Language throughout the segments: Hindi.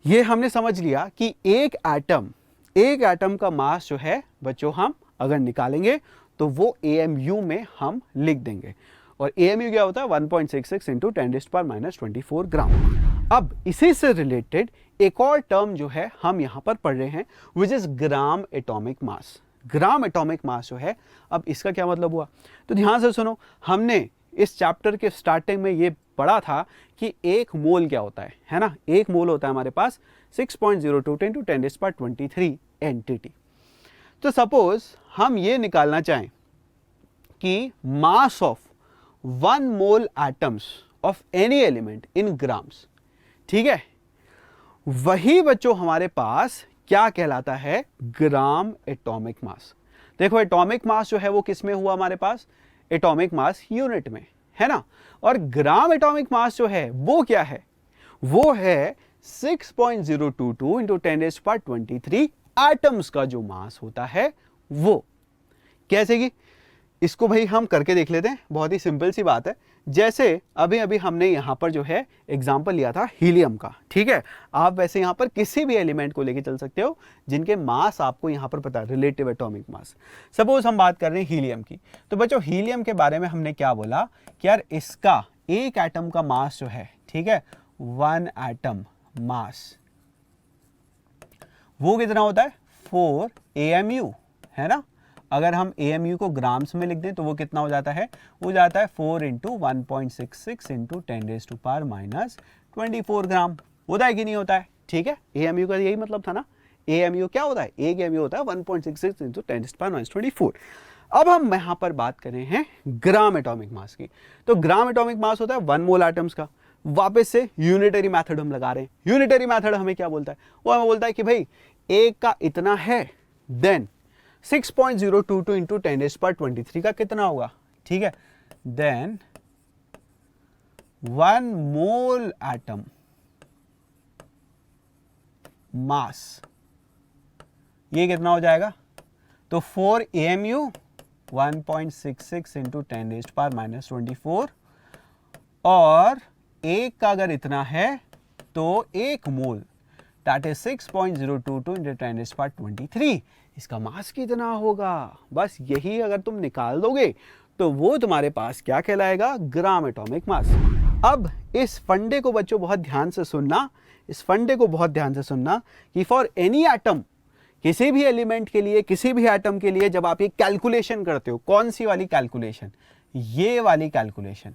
ये हमने समझ लिया कि एक एटम का मास जो है बच्चों हम अगर निकालेंगे तो वो AMU में हम लिख देंगे, और AMU क्या होता है 1.66 इंटू 10⁻⁻24 ग्राम। अब इसी से रिलेटेड एक और टर्म जो है हम यहां पर पढ़ रहे हैं which is gram atomic mass. Gram atomic mass जो है, अब इसका क्या मतलब हुआ, तो ध्यान से सुनो। हमने इस चैप्टर के स्टार्टिंग में ये पढ़ा था कि एक मोल क्या होता है ना। एक मोल होता है हमारे पास 6.02 इंटू 10⁻23 एंटिटी। तो सपोज हम ये निकालना चाहें कि mass of 1 mole atoms of any element in grams, ठीक है, वही बच्चों हमारे पास क्या कहलाता है, ग्राम एटॉमिक मास। देखो एटॉमिक मास जो है वो किस में हुआ हमारे पास, एटॉमिक मास यूनिट में, है ना। और ग्राम एटॉमिक मास जो है वो क्या है, वो है 6.022 इंटू 10⁻23 एटम्स का जो मास होता है वो। कैसे कि इसको भाई हम करके देख लेते हैं, बहुत ही सिंपल सी बात है। जैसे अभी अभी हमने यहां पर जो है एग्जांपल लिया था हीलियम का, ठीक है। आप वैसे यहां पर किसी भी एलिमेंट को लेके चल सकते हो जिनके मास आपको यहां पर पता है, रिलेटिव एटॉमिक मास। सपोज हम बात कर रहे हैं हीलियम की, तो बच्चों हीलियम के बारे में हमने क्या बोला कि यार इसका एक एटम का मास जो है, ठीक है, 1 एटम मास, वो कितना होता है 4 AMU, है ना। अगर हम AMU को ग्राम्स में लिख दें तो वो कितना हो जाता है, वो जाता है 4 इंटू 1.66 इंटू 10⁻⁻24 ग्राम। होता है कि नहीं होता है, ठीक है। AMU का यही मतलब था ना, AMU क्या होता है, एक AMU होता है 1.66 इंटू 10⁻⁻24। अब हम यहां पर बात कर रहे हैं ग्राम एटॉमिक मास की। तो ग्राम एटॉमिक मास होता है 1 मोल एटम्स का। वापस से यूनिटरी मेथड हम लगा रहे हैं। यूनिटरी मेथड हमें क्या बोलता है, वो हमें बोलता है कि भाई एक का इतना है, देन 6.022 इंटू 10⁻23 का कितना होगा, ठीक है, देन 1 मोल एटम मास, ये कितना हो जाएगा, तो 4 AMU 1.66 इंटू 10⁻⁻24, और एक का अगर इतना है तो एक मोल दैट इज 6.022 इंटू 10⁻23, इसका मास कितना होगा। बस यही अगर तुम निकाल दोगे तो वो तुम्हारे पास क्या कहलाएगा, ग्राम एटॉमिक मास। अब इस फंडे को बच्चों बहुत ध्यान से सुनना, इस फंडे को बहुत ध्यान से सुनना कि फॉर एनी एटम, किसी भी एलिमेंट के लिए, किसी भी एटम के लिए जब आप ये कैलकुलेशन करते हो, कौन सी वाली कैलकुलेशन, ये वाली कैलकुलेशन,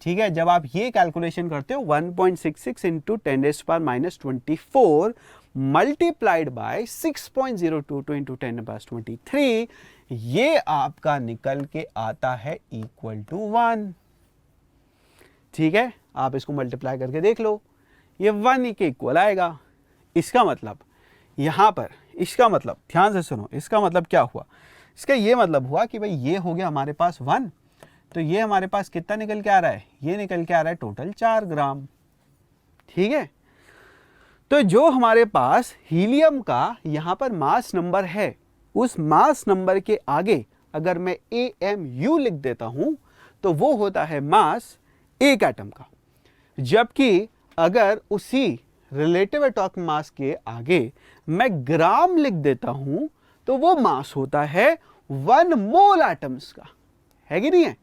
ठीक है, जब आप ये कैलकुलेशन करते हो 1.66 इंटू 10⁻⁻24 मल्टीप्लाइड बाय 6.022 इंटू 10⁻23, ये आपका निकल के आता है इक्वल टू 1, ठीक है। आप इसको मल्टीप्लाई करके देख लो, ये 1 के इक्वल आएगा। इसका मतलब यहां पर, इसका मतलब ध्यान से सुनो, इसका मतलब क्या हुआ, इसका ये मतलब हुआ कि भाई ये हो गया हमारे पास 1, तो ये हमारे पास कितना निकल के आ रहा है, ये निकल के आ रहा है टोटल 4 ग्राम, ठीक है। तो जो हमारे पास हीलियम का यहां पर मास नंबर है, उस मास नंबर के आगे अगर मैं AMU लिख देता हूं तो वो होता है मास एक एटम का। जबकि अगर उसी रिलेटिव एटॉमिक मास के आगे मैं ग्राम लिख देता हूं तो वो मास होता है 1 मोल एटम्स का, है कि नहीं है।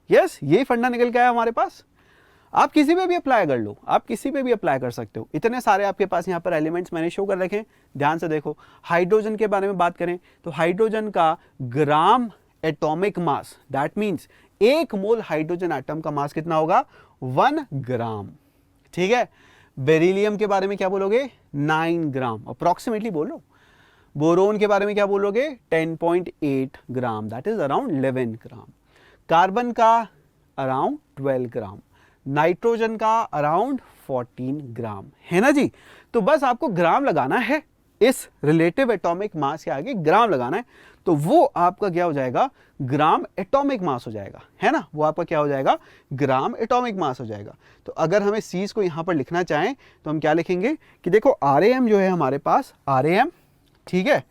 यस, ये फंडा निकल के आया हमारे पास। आप किसी पे भी अप्लाई कर लो, आप किसी पे भी अप्लाई कर सकते हो। इतने सारे आपके पास यहाँ पर एलिमेंट्स मैंने शो कर रखे हैं, ध्यान से देखो। हाइड्रोजन के बारे में बात करें तो हाइड्रोजन का gram atomic mass, that means एक मोल हाइड्रोजन एटम का मास कितना होगा, 1 ग्राम, ठीक है। बेरिलियम के बारे में क्या बोलोगे, 9 ग्राम अप्रोक्सीमेटली बोलो। बोरोन के बारे में क्या बोलोगे, 10.8 gram, that is around 11 gram. Carbon का अराउंड 12 ग्राम, नाइट्रोजन का अराउंड 14 ग्राम, है ना जी। तो बस आपको ग्राम लगाना है, इस रिलेटिव एटॉमिक मास के आगे ग्राम लगाना है, तो वो आपका क्या हो जाएगा, ग्राम एटॉमिक मास हो जाएगा, है ना। वो आपका क्या हो जाएगा, ग्राम एटॉमिक मास हो जाएगा। तो अगर हमें सीज को यहां पर लिखना चाहें तो हम क्या लिखेंगे कि देखो RAM जो है हमारे पास, RAM, ठीक है,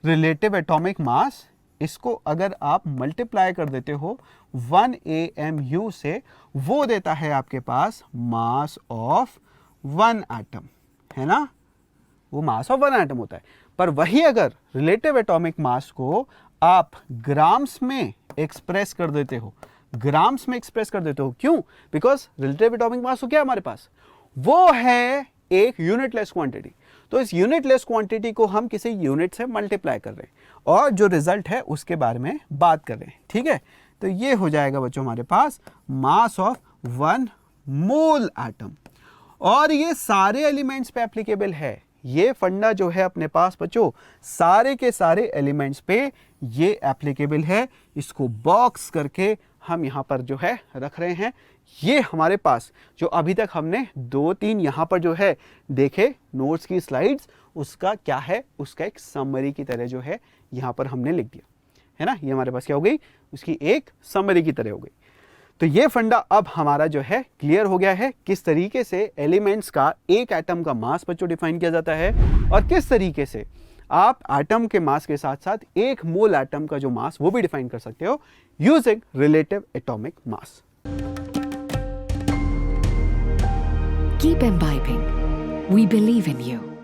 रिलेटिव एटॉमिक मास, इसको अगर आप मल्टीप्लाई कर देते हो 1 AMU से, वो देता है आपके पास मास ऑफ 1 एटम, है ना, वो मास ऑफ वन एटम होता है। पर वही अगर रिलेटिव एटॉमिक मास को आप ग्राम्स में एक्सप्रेस कर देते हो, ग्राम्स में एक्सप्रेस कर देते हो, क्यों? बिकॉज रिलेटिव एटॉमिक मास तो क्या है हमारे पास, वो है एक यूनिटलेस क्वांटिटी। तो इस यूनिटलेस क्वांटिटी को हम किसी यूनिट से मल्टीप्लाई कर रहे हैं और जो रिजल्ट है उसके बारे में बात कर रहे हैं, ठीक है। तो ये हो जाएगा बच्चों हमारे पास mass of one mole atom, और ये सारे एलिमेंट्स पे एप्लीकेबल है। ये फंडा जो है अपने पास बच्चों सारे के सारे एलिमेंट्स पे ये एप्लीकेबल है। इसको बॉक्स करके हम यहाँ पर जो है रख रहे हैं। ये हमारे पास जो अभी तक हमने 2-3 यहाँ पर जो है देखे नोट्स की स्लाइड्स, उसका क्या है, उसका एक समरी की तरह जो है यहाँ पर हमने लिख दिया है ना। ये हमारे पास क्या हो गई, उसकी एक समरी की तरह हो गई। तो ये फंडा अब हमारा जो है क्लियर हो गया है, किस तरीके से एलिमेंट्स का एक एटम का मास बच्चों डिफाइन किया जाता है, और किस तरीके से आप एटम के मास के साथ साथ एक मोल एटम का जो मास वो भी डिफाइन कर सकते हो using relative atomic mass. Keep imbibing. We believe in you.